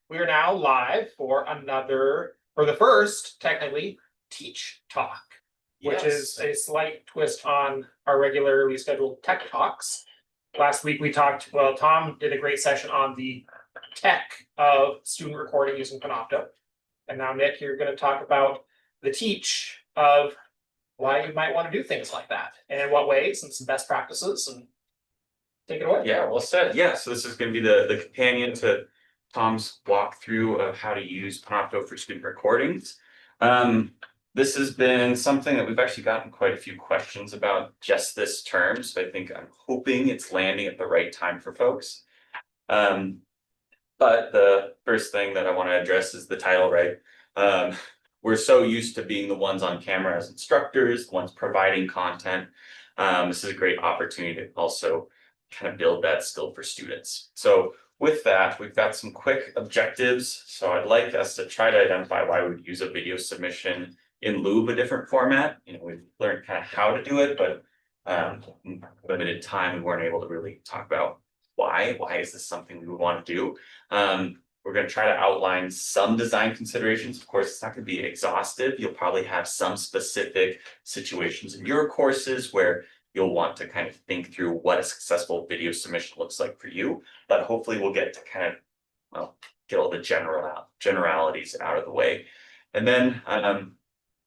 We are now live for the first, technically, Teach Talk, which is a slight twist on our regularly scheduled Tech Talks. Last week we talked, well, Tom did a great session on the tech of student recording using Panopto. And now, Nick, you're going to talk about the teach of why you might want to do things like that and in what ways and some best practices, and take it away. Yeah, well said. Yeah, so this is going to be the companion to Tom's walkthrough of how to use Panopto for student recordings. This has been something that we've actually gotten quite a few questions about just this term, so I'm hoping it's landing at the right time for folks. But the first thing that I want to address is the title, right? We're so used to being the ones on camera as instructors, the ones providing content. This is a great opportunity to also kind of build that skill for students. So with that, we've got some quick objectives. So I'd like us to try to identify why we would use a video submission in lieu of a different format. We've learned kind of how to do it, but limited time, we weren't able to really talk about why. Why is this something we would want to do? We're going to try to outline some design considerations. Of course, it's not going to be exhaustive. You'll probably have some specific situations in your courses where you'll want to kind of think through what a successful video submission looks like for you. But hopefully we'll get to kind of, well, get all the generalities out of the way. And then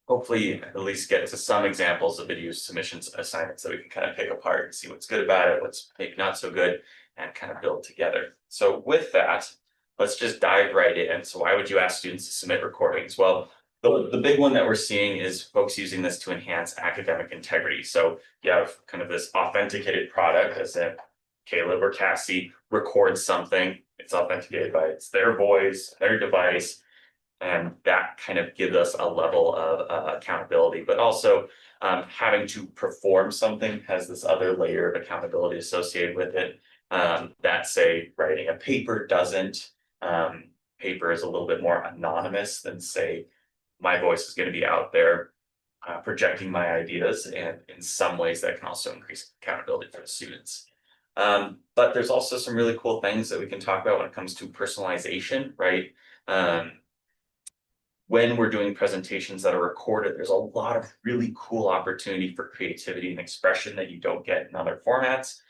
hopefully at least get to some examples of video submissions assignments that we can kind of pick apart and see what's good about it, what's maybe not so good, and kind of build together. So with that, let's just dive right in. So why would you ask students to submit recordings? Well, the big one that we're seeing is folks using this to enhance academic integrity. So you have kind of this authenticated product, as if Caleb or Cassie records something, it's authenticated by their voice, their device, and that kind of gives us a level of accountability, but also having to perform something has this other layer of accountability associated with it. That, say, writing a paper doesn't. Paper is a little bit more anonymous than, say, my voice is going to be out there projecting my ideas, and in some ways that can also increase accountability for the students. But there's also some really cool things that we can talk about when it comes to personalization, right? When we're doing presentations that are recorded, there's a lot of really cool opportunity for creativity and expression that you don't get in other formats.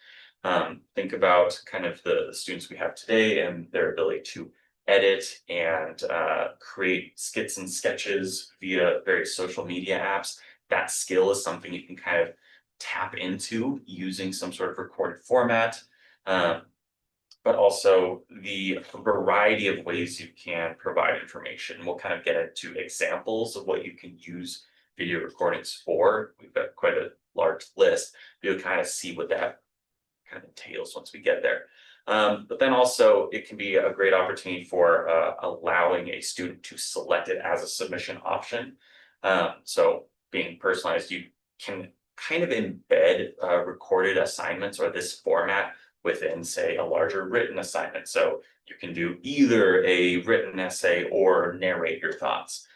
Think about kind of the students we have today and their ability to edit and create skits and sketches via various social media apps. That skill is something you can kind of tap into using some sort of recorded format. But also the variety of ways you can provide information. We'll kind of get into examples of what you can use video recordings for. We've got quite a large list. You'll kind of see what that kind of entails once we get there. But then also it can be a great opportunity for allowing a student to select it as a submission option. So being personalized, you can kind of embed recorded assignments or this format within, say, a larger written assignment. So you can do either a written essay or narrate your thoughts.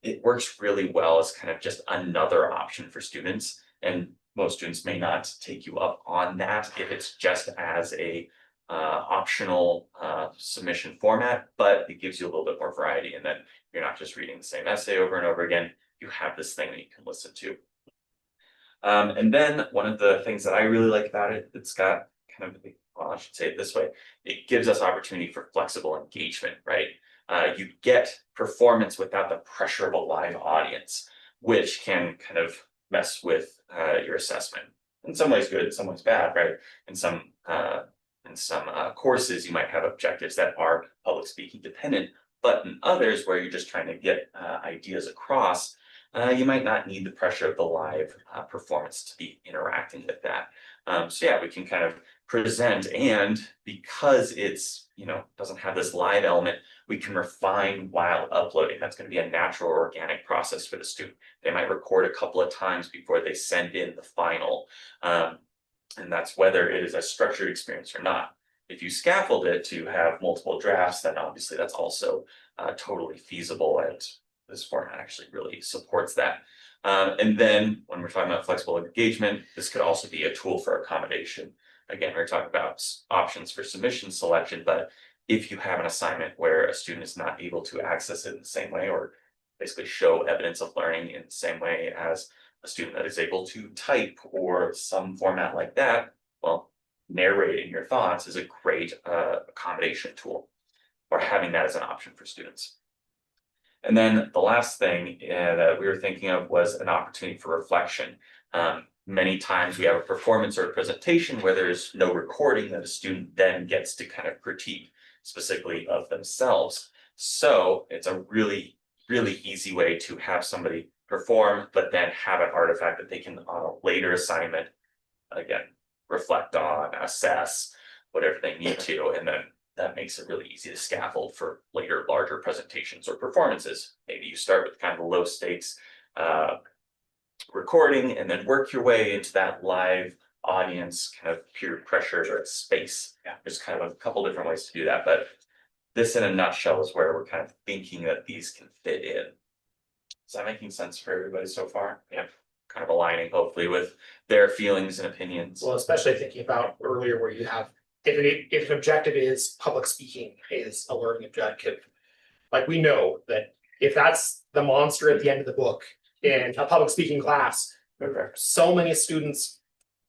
It works really well as kind of just another option for students, and most students may not take you up on that if it's just as a optional submission format, but it gives you a little bit more variety, and then you're not just reading the same essay over and over again. You have this thing that you can listen to. And then one of the things that I really like about it, it's got kind of, well, I should say it this way, it gives us opportunity for flexible engagement, right? You get performance without the pressure of a live audience, which can kind of mess with your assessment. In some ways good, in some ways bad, right? In some courses, you might have objectives that are public speaking dependent, but in others where you're just trying to get ideas across, you might not need the pressure of the live performance to be interacting with that. So yeah, we can kind of present, and because it's, doesn't have this live element, we can refine while uploading. That's going to be a natural organic process for the student. They might record a couple of times before they send in the final. And that's whether it is a structured experience or not. If you scaffold it to have multiple drafts, then obviously that's also totally feasible, and this format actually really supports that. And then when we're talking about flexible engagement, this could also be a tool for accommodation. Again, we're talking about options for submission selection, but if you have an assignment where a student is not able to access it in the same way, or basically show evidence of learning in the same way as a student that is able to type or some format like that, well, narrating your thoughts is a great accommodation tool, or having that as an option for students. And then the last thing that we were thinking of was an opportunity for reflection. Many times we have a performance or a presentation where there's no recording that a student then gets to kind of critique specifically of themselves. So it's a really, really easy way to have somebody perform, but then have an artifact that they can on a later assignment, again, reflect on, assess, whatever they need to, and then that makes it really easy to scaffold for later larger presentations or performances. Maybe you start with kind of a low stakes recording and then work your way into that live audience kind of peer pressure space. Yeah, there's kind of a couple different ways to do that, but this in a nutshell is where we're kind of thinking that these can fit in. Is that making sense for everybody so far? Yeah, kind of aligning hopefully with their feelings and opinions. Well, especially thinking about earlier where you have, if an objective is public speaking is a learning objective, like we know that if that's the monster at the end of the book in a public speaking class, so many students,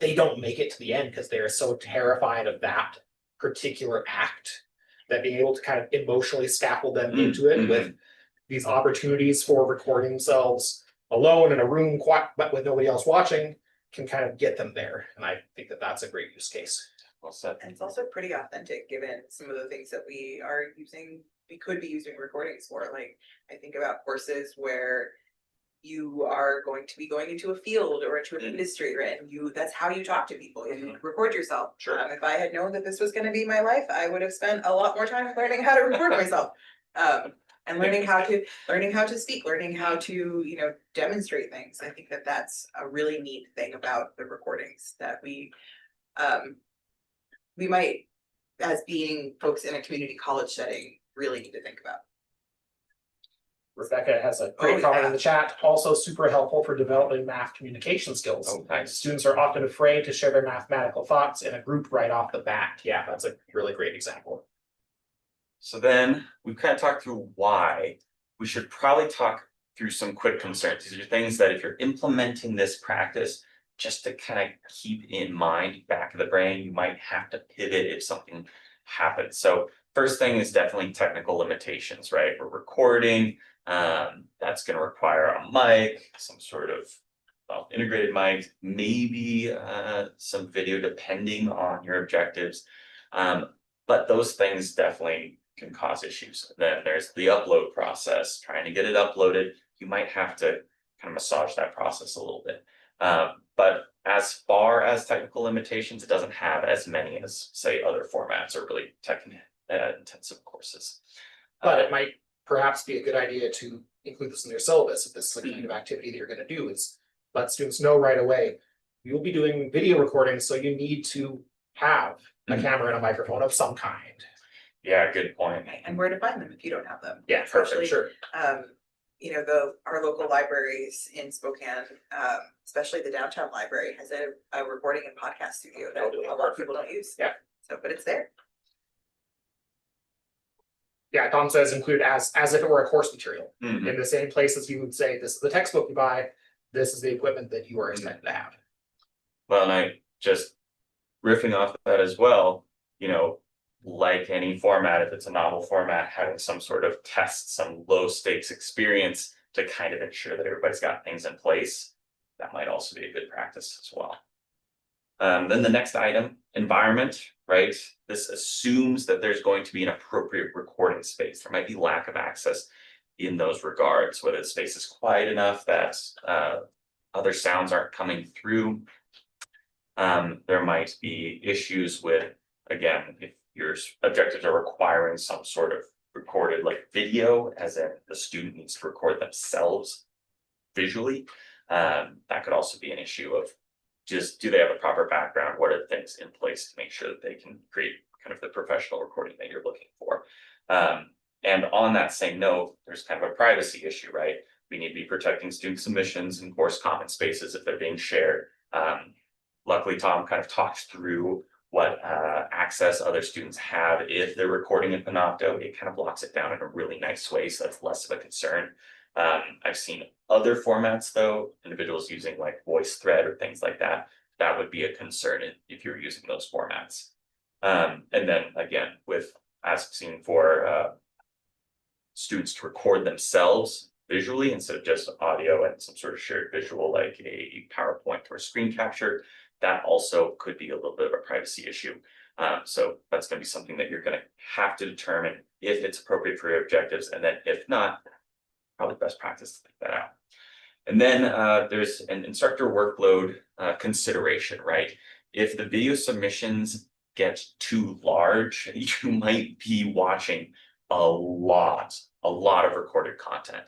they don't make it to the end because they are so terrified of that particular act, that being able to kind of emotionally scaffold them into it with these opportunities for recording themselves alone in a room, quiet, but with nobody else watching, can kind of get them there. And I think that that's a great use case. Well said. And it's also pretty authentic given some of the things that we could be using recordings for. Like, I think about courses where you are going to be going into a field or into an industry, right? And that's how you talk to people. You record yourself. Sure. If I had known that this was going to be my life, I would have spent a lot more time learning how to record myself. And learning how to speak, learning how to, demonstrate things. I think that that's a really neat thing about the recordings that we might, as being folks in a community college setting, really need to think about. Rebecca has a great comment in the chat, also super helpful for developing math communication skills. Oh, nice. Students are often afraid to share their mathematical thoughts in a group right off the bat. Yeah, that's a really great example. So then we've kind of talked through why. We should probably talk through some quick concerns. These are things that if you're implementing this practice, just to kind of keep in mind, back of the brain, you might have to pivot if something happens. So first thing is definitely technical limitations, right? We're recording, that's going to require a mic, some sort of integrated mic, maybe some video depending on your objectives. But those things definitely can cause issues. Then there's the upload process, trying to get it uploaded. You might have to kind of massage that process a little bit. But as far as technical limitations, it doesn't have as many as, say, other formats or really tech-intensive courses. But it might perhaps be a good idea to include this in their syllabus. If this is the kind of activity that you're going to do, is let students know right away, you'll be doing video recordings, so you need to have a camera and a microphone of some kind. Yeah, good point. And where to find them if you don't have them. Yeah, perfect, sure. Our local libraries in Spokane, especially the downtown library, has a recording and podcast studio that a lot of people don't use. Yeah. So, but it's there. Yeah, Tom says include as if it were a course material. Mhm. In the same place as you would say, this is the textbook you buy, this is the equipment that you are expected to have. Well, and I just riffing off of that as well, like any format, if it's a novel format, having some sort of test, some low stakes experience to kind of ensure that everybody's got things in place, that might also be a good practice as well. Then the next item, environment, right? This assumes that there's going to be an appropriate recording space. There might be lack of access in those regards, whether the space is quiet enough that other sounds aren't coming through. There might be issues with, again, if your objectives are requiring some sort of recorded like video, as in the student needs to record themselves visually. That could also be an issue of just, do they have a proper background? What are things in place to make sure that they can create kind of the professional recording that you're looking for? And on that same note, there's kind of a privacy issue, right? We need to be protecting student submissions and course common spaces if they're being shared. Luckily, Tom kind of talked through what access other students have if they're recording in Panopto. It kind of locks it down in a really nice way, so that's less of a concern. I've seen other formats though, individuals using like VoiceThread or things like that. That would be a concern if you're using those formats. And then again, with asking for students to record themselves visually instead of just audio and some sort of shared visual like a PowerPoint or screen capture, that also could be a little bit of a privacy issue. So that's going to be something that you're going to have to determine if it's appropriate for your objectives, and then if not, probably best practice to think that out. And then there's an instructor workload consideration, right? If the video submissions get too large, you might be watching a lot of recorded content.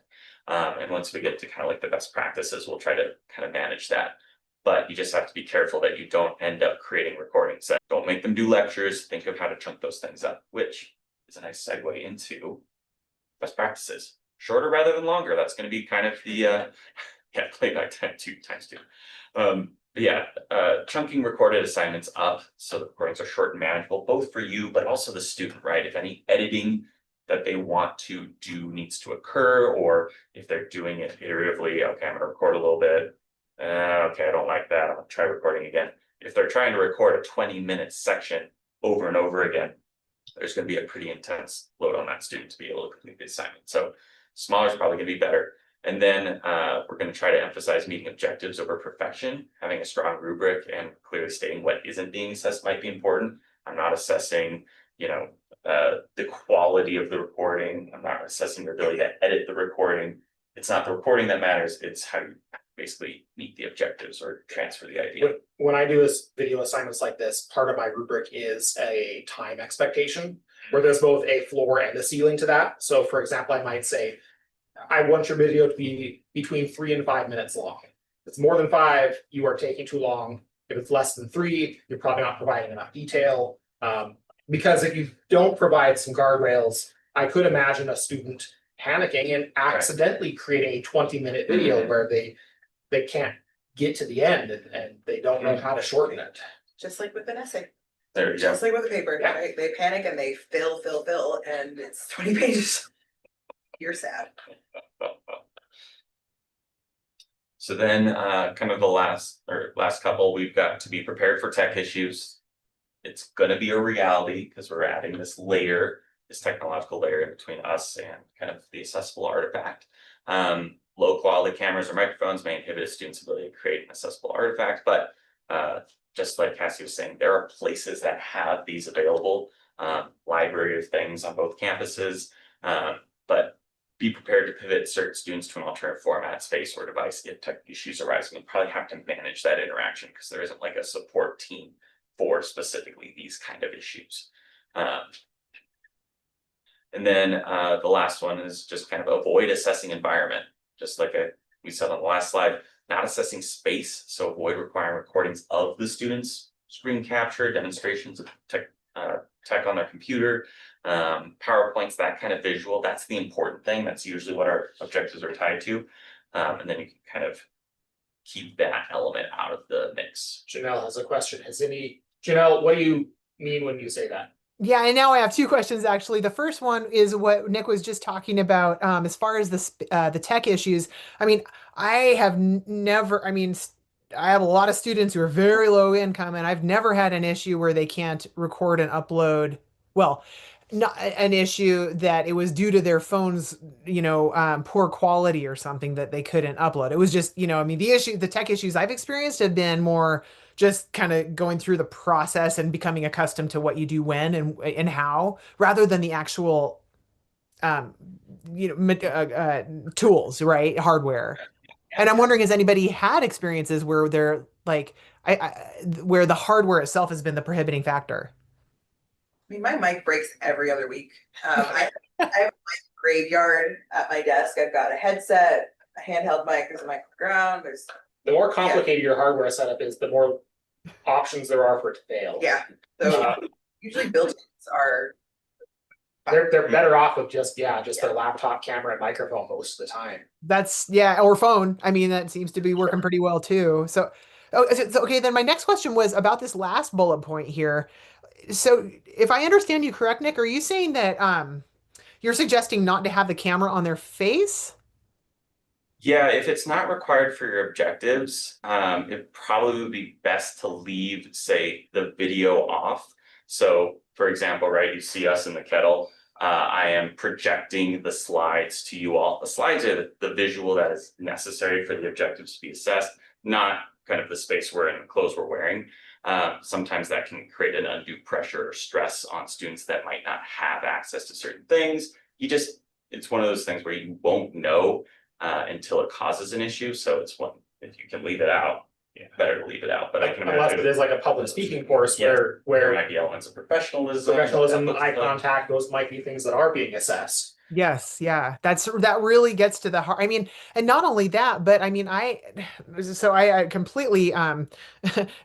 And once we get to kind of like the best practices, we'll try to kind of manage that. But you just have to be careful that you don't end up creating recordings that don't make them do lectures. Think of how to chunk those things up, which is a nice segue into best practices. Shorter rather than longer. That's going to be kind of the play by time 2 x 2. Chunking recorded assignments up so the recordings are short and manageable, both for you, but also the student, right? If any editing that they want to do needs to occur, or if they're doing it iteratively, okay, I'm going to record a little bit. Okay, I don't like that. I'm going to try recording again. If they're trying to record a 20-minute section over and over again, there's going to be a pretty intense load on that student to be able to complete the assignment. So smaller is probably going to be better. And then we're going to try to emphasize meeting objectives over perfection. Having a strong rubric and clearly stating what isn't being assessed might be important. I'm not assessing, the quality of the recording. I'm not assessing your ability to edit the recording. It's not the recording that matters. It's how you basically meet the objectives or transfer the idea. When I do video assignments like this, part of my rubric is a time expectation where there's both a floor and a ceiling to that. So for example, I might say, I want your video to be between 3 and 5 minutes long. If it's more than 5, you are taking too long. If it's less than 3, you're probably not providing enough detail. Because if you don't provide some guardrails, I could imagine a student panicking and accidentally creating a 20-minute video where they can't get to the end and they don't know how to shorten it. Just like with an essay. There you go. Just like with a paper, right? They panic and they fill, and it's 20 pages. You're sad. So then kind of the last couple, we've got to be prepared for tech issues. It's going to be a reality because we're adding this layer, this technological layer in between us and kind of the accessible artifact. Low quality cameras or microphones may inhibit a student's ability to create an accessible artifact, but just like Cassie was saying, there are places that have these available, library of things on both campuses, but be prepared to pivot certain students to an alternative format, space, or device if tech issues arise. You'll probably have to manage that interaction because there isn't like a support team for specifically these kind of issues. And then the last one is just kind of avoid assessing environment. Just like we said on the last slide, not assessing space. So avoid requiring recordings of the students, screen capture, demonstrations of tech on their computer, PowerPoints, that kind of visual. That's the important thing. That's usually what our objectives are tied to. And then you can kind of keep that element out of the mix. Janelle has a question. Janelle, what do you mean when you say that? Yeah, and now I have 2 questions actually. The first one is what Nick was just talking about as far as the tech issues. I mean, I have never, I have a lot of students who are very low income, and I've never had an issue where they can't record and upload. Well, not an issue that it was due to their phone's, poor quality or something that they couldn't upload. It was just, the tech issues I've experienced have been more just kind of going through the process and becoming accustomed to what you do when and how, rather than the actual, tools, right? Hardware. And I'm wondering, has anybody had experiences where they're like, where the hardware itself has been the prohibiting factor? My mic breaks every other week. I have a mic graveyard at my desk. I've got a headset, a handheld mic, there's a mic on the ground, The more complicated your hardware setup is, the more options there are for it to fail. Yeah. So usually built-ins are they're better off with just their laptop camera and microphone most of the time. Or phone. That seems to be working pretty well too. So Oh, okay, then my next question was about this last bullet point here. So if I understand you correct, Nick, are you saying that you're suggesting not to have the camera on their face? Yeah, if it's not required for your objectives, it probably would be best to leave, say, the video off. So, for example, right, you see us in the kettle. I am projecting the slides to you all. The slides are the visual that is necessary for the objectives to be assessed, not kind of the space we're in, the clothes we're wearing. Sometimes that can create an undue pressure or stress on students that might not have access to certain things. It's one of those things where you won't know until it causes an issue. So it's one, if you can leave it out, better to leave it out. But I can Unless imagine it is like a public speaking course Yeah. where there might be elements of professionalism. eye contact, those might be things that are being assessed. Yes, yeah, that really gets to the heart. I mean, and not only that, but I mean, I completely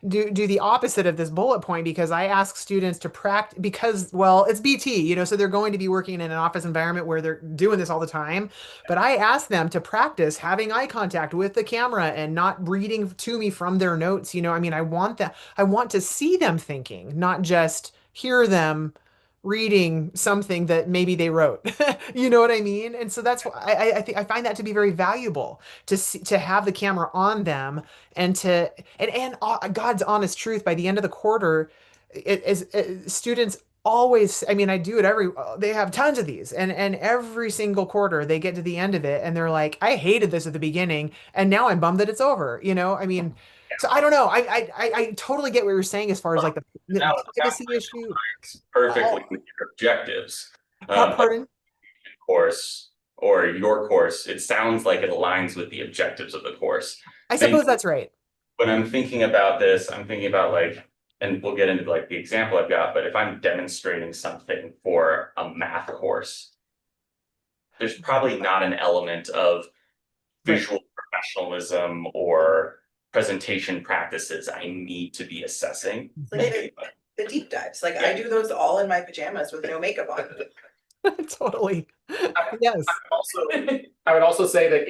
do the opposite of this bullet point because I ask students to practice because, well, it's BT, so they're going to be working in an office environment where they're doing this all the time. But I ask them to practice having eye contact with the camera and not reading to me from their notes. I mean, I want to see them thinking, not just hear them reading something that maybe they wrote. You know what I mean? And so that's why I think I find that to be very valuable to see, to have the camera on them and God's honest truth by the end of the quarter, students always, I mean, I do it they have tons of these and every single quarter they get to the end of it and they're like, I hated this at the beginning and now I'm bummed that it's over. I mean, so I don't know. I totally get what you're saying as far as like the privacy issue. Perfectly with your objectives. Pardon? Course or your course, it sounds like it aligns with the objectives of the course. I suppose that's right. When I'm thinking about this, I'm thinking about like, and we'll get into like the example I've got, but if I'm demonstrating something for a math course, there's probably not an element of visual professionalism or presentation practices I need to be assessing. Like the deep dives, like I do those all in my pajamas with no makeup on. Totally. Yes. I would also say that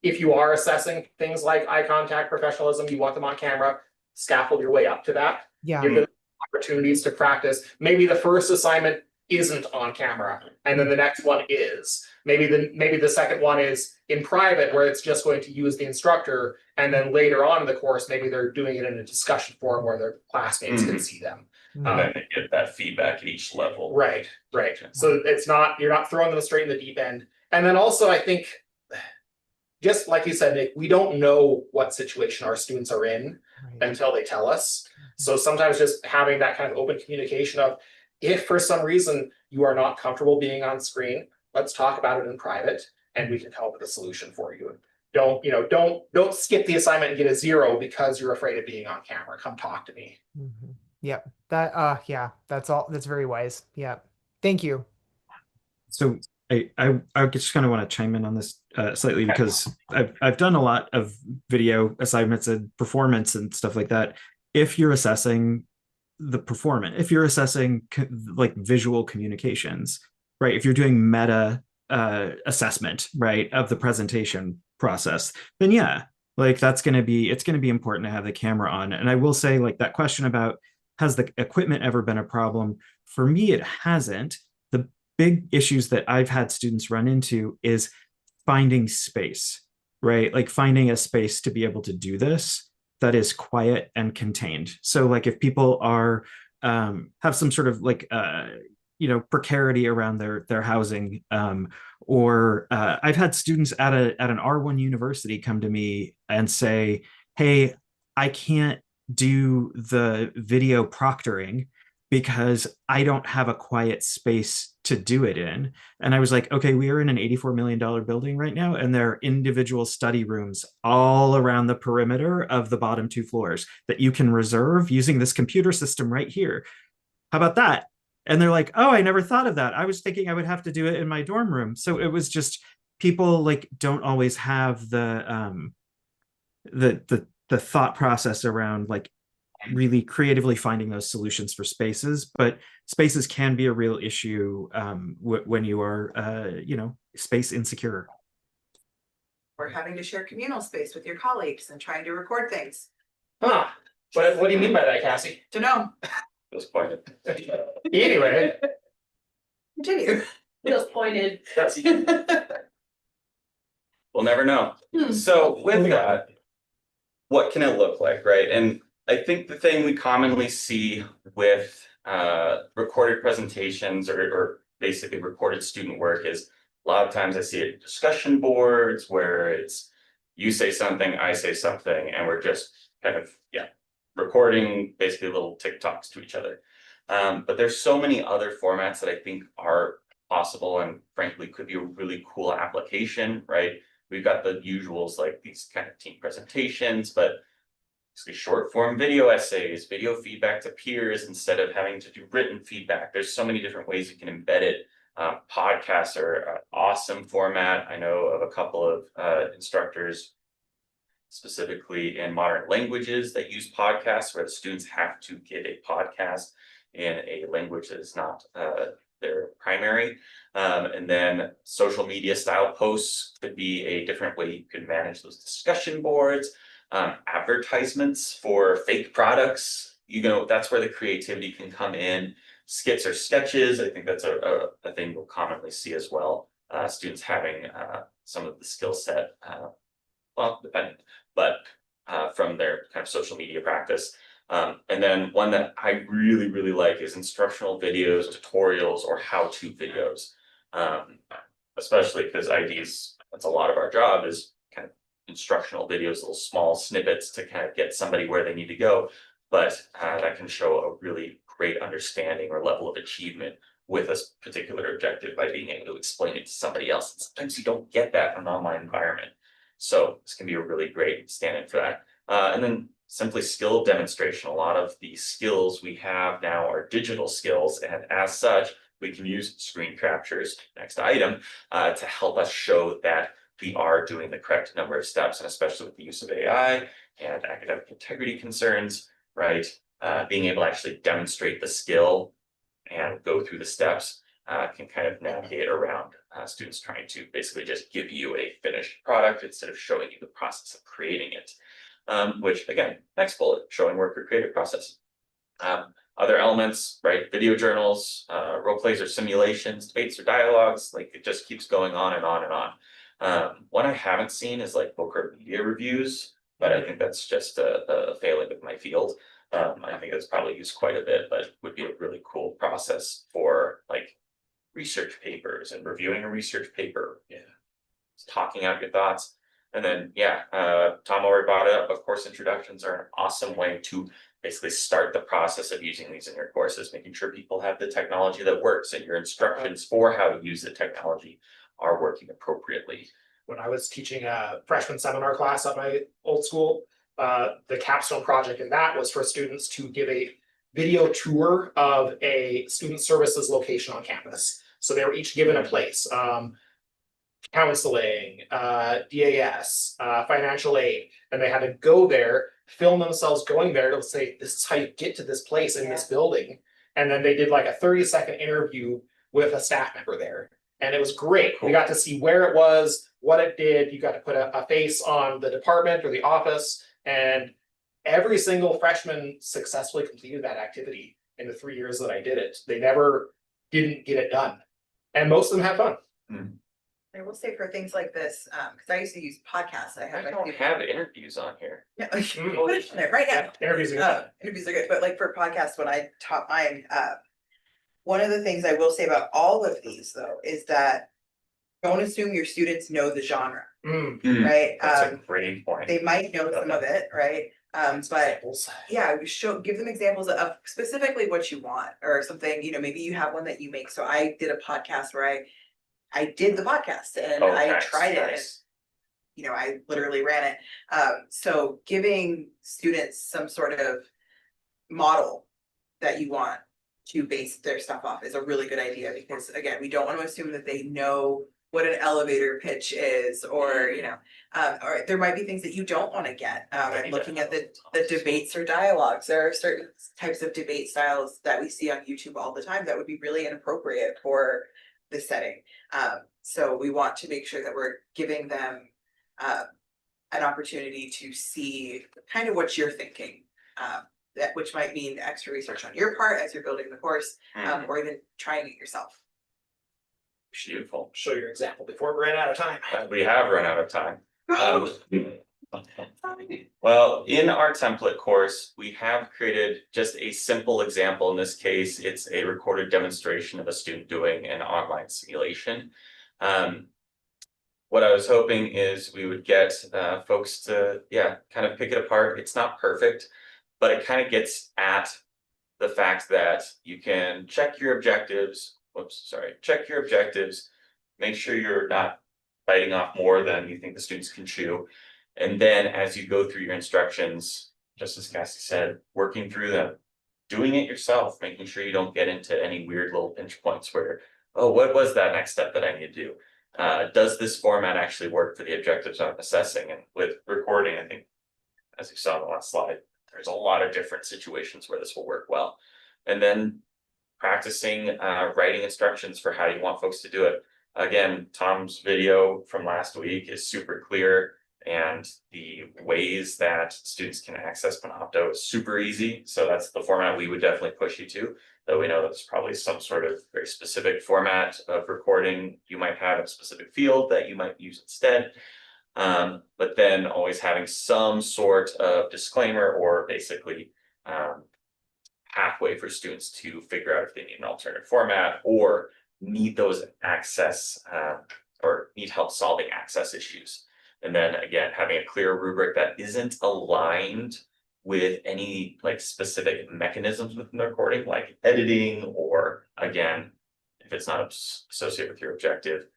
if you are assessing things like eye contact, professionalism, you want them on camera, scaffold your way up to that. Yeah. Give them opportunities to practice. Maybe the first assignment isn't on camera, and then the next one is. Maybe the second one is in private, where it's just going to use the instructor, and then later on in the course, maybe they're doing it in a discussion forum where their classmates can see them. And then they get that feedback at each level. Right. So you're not throwing them straight in the deep end. And then also, I think, just like you said, Nick, we don't know what situation our students are in until they tell us. So sometimes just having that kind of open communication of, if for some reason you are not comfortable being on screen, let's talk about it in private and we can come up with a solution for you. Don't skip the assignment and get a 0 because you're afraid of being on camera. Come talk to me. Mm-hmm. Yep. Yeah, that's all. That's very wise. Yeah. Thank you. So I just kind of want to chime in on this slightly because I've done a lot of video assignments and performance and stuff like that. If you're assessing the performance, if you're assessing like visual communications, right? If you're doing meta assessment, right, of the presentation process, then yeah, like it's going to be important to have the camera on. And I will say, like, that question about has the equipment ever been a problem? For me, it hasn't. The big issues that I've had students run into is finding space, right? Like finding a space to be able to do this that is quiet and contained. So like if people are have some sort of like precarity around their housing, or I've had students at an R1 university come to me and say, hey, I can't do the video proctoring because I don't have a quiet space to do it in. And I was like, okay, we are in an $84 million building right now, and there are individual study rooms all around the perimeter of the bottom 2 floors that you can reserve using this computer system right here. How about that? And they're like, oh, I never thought of that. I was thinking I would have to do it in my dorm room. So it was just, people like don't always have the thought process around like really creatively finding those solutions for spaces, but spaces can be a real issue when you are space insecure. Or having to share communal space with your colleagues and trying to record things. Huh, what do you mean by that, Cassie? To know, Feels pointed. Anyway, continue. Feels pointed. that's, We'll never know. Hmm. So with Moving on. that, what can it look like, right? And I think the thing we commonly see with recorded presentations or basically recorded student work is a lot of times I see it in discussion boards where it's you say something, I say something, and we're just kind of, recording basically little TikToks to each other. But there's so many other formats that I think are possible and frankly could be a really cool application, right? We've got the usuals like these kind of team presentations, but basically short form video essays, video feedback to peers instead of having to do written feedback. There's so many different ways you can embed it. Podcasts are an awesome format. I know of a couple of instructors specifically in modern languages that use podcasts where the students have to get a podcast in a language that is not their primary. And then social media style posts could be a different way you could manage those discussion boards. Advertisements for fake products, that's where the creativity can come in. Skits or sketches, I think that's a thing we'll commonly see as well. Students having some of the skill set, dependent, but from their kind of social media practice. And then one that I really, really like is instructional videos, tutorials, or how-to videos. Especially because IDs, that's a lot of our job is kind of instructional videos, little small snippets to kind of get somebody where they need to go. But that can show a really great understanding or level of achievement with a particular objective by being able to explain it to somebody else. And sometimes you don't get that in an online environment. So this can be a really great stand-in for that. And then simply skill demonstration. A lot of the skills we have now are digital skills, and as such, we can use screen captures, next item, to help us show that we are doing the correct number of steps, and especially with the use of AI and academic integrity concerns, right? Being able to actually demonstrate the skill and go through the steps can kind of navigate around students trying to basically just give you a finished product instead of showing you the process of creating it. Which again, next bullet, showing work or creative process. Other elements, right? Video journals, role plays or simulations, debates or dialogues, like it just keeps going on and on and on. One I haven't seen is like book or media reviews, but I think that's just a failing of my field. I think it's probably used quite a bit, but would be a really cool process for like research papers and reviewing a research paper. Yeah. Just talking out your thoughts. And then, Tom already brought it up. Of course, introductions are an awesome way to basically start the process of using these in your courses, making sure people have the technology that works and your instructions for how to use the technology are working appropriately. when I was teaching a freshman seminar class at my old school, the capstone project in that was for students to give a video tour of a student services location on campus. So they were each given a place, counseling, DAS, financial aid, and they had to go there, film themselves going there to say, this is how you get to this place in this building. And then they did like a 30-second interview with a staff member there. And it was great. Cool. We got to see where it was, what it did. You got to put a face on the department or the office. And every single freshman successfully completed that activity in the 3 years that I did it. They never didn't get it done. And most of them had fun. Mm. I will say for things like this, because I used to use podcasts. I don't have interviews on here. Yeah, put it in there right now. Interviews are good. Interviews are good, but like for podcasts, when I taught mine, one of the things I will say about all of these though is that don't assume your students know the genre, right? That's a great point. They might know some of it, right? But yeah, give them examples of specifically what you want or something, maybe you have one that you make. So I did a podcast where I did the podcast and I tried it. And, I literally ran it. So giving students some sort of model that you want to base their stuff off is a really good idea because again, we don't want to assume that they know what an elevator pitch is, or or there might be things that you don't want to get. I'm looking at the debates or dialogues. There are certain types of debate styles that we see on YouTube all the time that would be really inappropriate for the setting. So we want to make sure that we're giving them an opportunity to see kind of what you're thinking. That which might mean extra research on your part as you're building the course, or even trying it yourself. Beautiful. Show your example before we ran out of time. We have run out of time. Well, in our template course, we have created just a simple example. In this case, it's a recorded demonstration of a student doing an online simulation. What I was hoping is we would get folks to, kind of pick it apart. It's not perfect, but it kind of gets at the fact that you can check your objectives. Check your objectives. Make sure you're not biting off more than you think the students can chew. And then as you go through your instructions, just as Cassie said, working through them, doing it yourself, making sure you don't get into any weird little pinch points where, oh, what was that next step that I need to do? Does this format actually work for the objectives I'm assessing? And with recording, I think, as you saw in the last slide, there's a lot of different situations where this will work well. And then practicing writing instructions for how you want folks to do it. Again, Tom's video from last week is super clear, and the ways that students can access Panopto is super easy. So that's the format we would definitely push you to, though we know there's probably some sort of very specific format of recording. You might have a specific field that you might use instead. But then always having some sort of disclaimer or basically pathway for students to figure out if they need an alternative format or need those access or need help solving access issues. And then again, having a clear rubric that isn't aligned with any like specific mechanisms within the recording, like editing, or again, if it's not associated with your objective,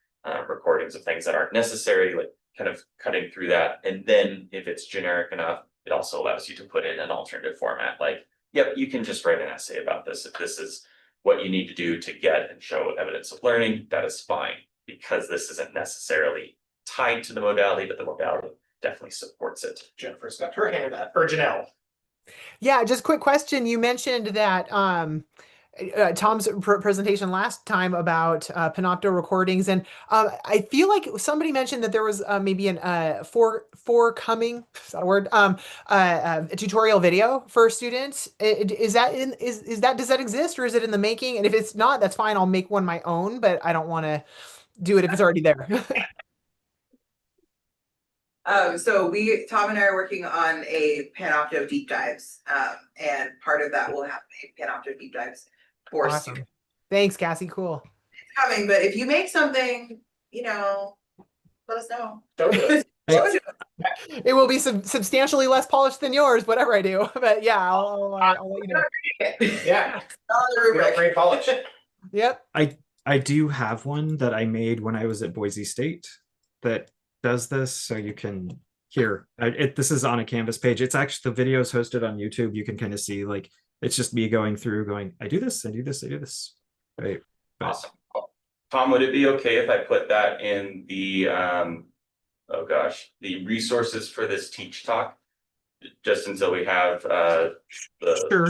recordings of things that aren't necessary, like kind of cutting through that. And then if it's generic enough, it also allows you to put in an alternative format, like, yep, you can just write an essay about this. If this is what you need to do to get and show evidence of learning, that is fine, because this isn't necessarily tied to the modality, but the modality definitely supports it. Jennifer's got her hand up, or Janelle. Yeah, just quick question. You mentioned that Tom's presentation last time about Panopto recordings, and I feel like somebody mentioned that there was maybe an forthcoming, is that a word? A tutorial video for students. Is that does that exist, or is it in the making? And if it's not, that's fine. I'll make one my own, but I don't want to do it if it's already there. So Tom and I are working on a Panopto deep dives, and part of that will have a Panopto deep dives for Awesome. students. Thanks, Cassie. Cool. It's coming, but if you make something, let us know. Don't do it. It will be substantially less polished than yours, whatever I do. But yeah, I'll let you know. Yeah, On the we rubric. don't bring polish. Yep. I do have one that I made when I was at Boise State that does this, so you can hear this is on a Canvas page. It's actually, the video is hosted on YouTube. You can kind of see, like, it's just me going through going, I do this, I do this, I do this, right? But Awesome. Tom, would it be okay if I put that in the the resources for this teach talk, just until we have Sure.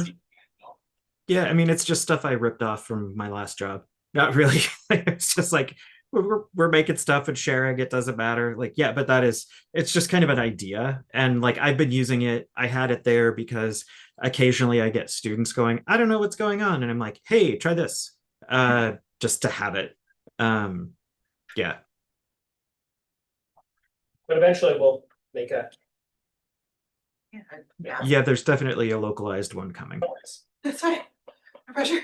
Yeah, I mean, it's just stuff I ripped off from my last job. Not really. It's just like we're making stuff and sharing. It doesn't matter. Like, yeah, but it's just kind of an idea. And like, I've been using it. I had it there because occasionally I get students going, I don't know what's going on. And I'm like, hey, try this. Just to have it. Yeah. But eventually we'll make a. Yeah, there's definitely a localized one coming. That's fine. No pressure.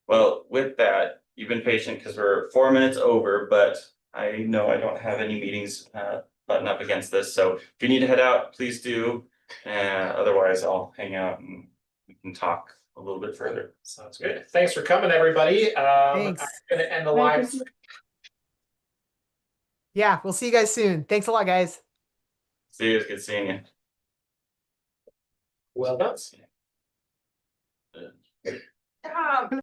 Well, with that, you've been patient because we're 4 minutes over, but I know I don't have any meetings button up against this. So if you need to head out, please do. Otherwise, I'll hang out and we can talk a little bit further. Sounds good. Thanks for coming, everybody. Thanks. I'm gonna end the live. Yeah, we'll see you guys soon. Thanks a lot, guys. See you. It's good seeing you. Well done. Tom.